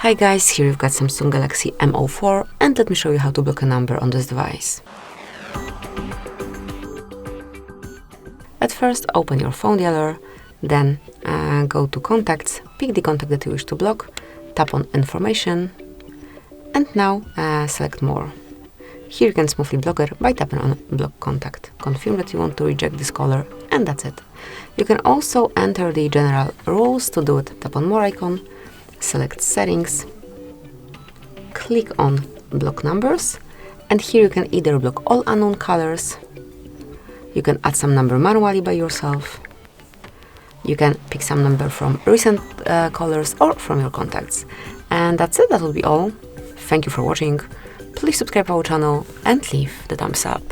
Hi guys, here you've got Samsung Galaxy M04 and let me show you how to block a number on this device. At first, open your phone dialer, then go to Contacts, pick the contact that you wish to block, tap on Information, and now select More. Here you can smoothly block it by tapping on Block Contact. Confirm that you want to reject this caller, and that's it. You can also enter the general rules. To do it, tap on More icon, select Settings, click on Block Numbers, and here you can either block all unknown callers, you can add some number manually by yourself, you can pick some number from recent callers or from your contacts. And that's it, that will be all. Thank you for watching. Please subscribe our channel and leave the thumbs up.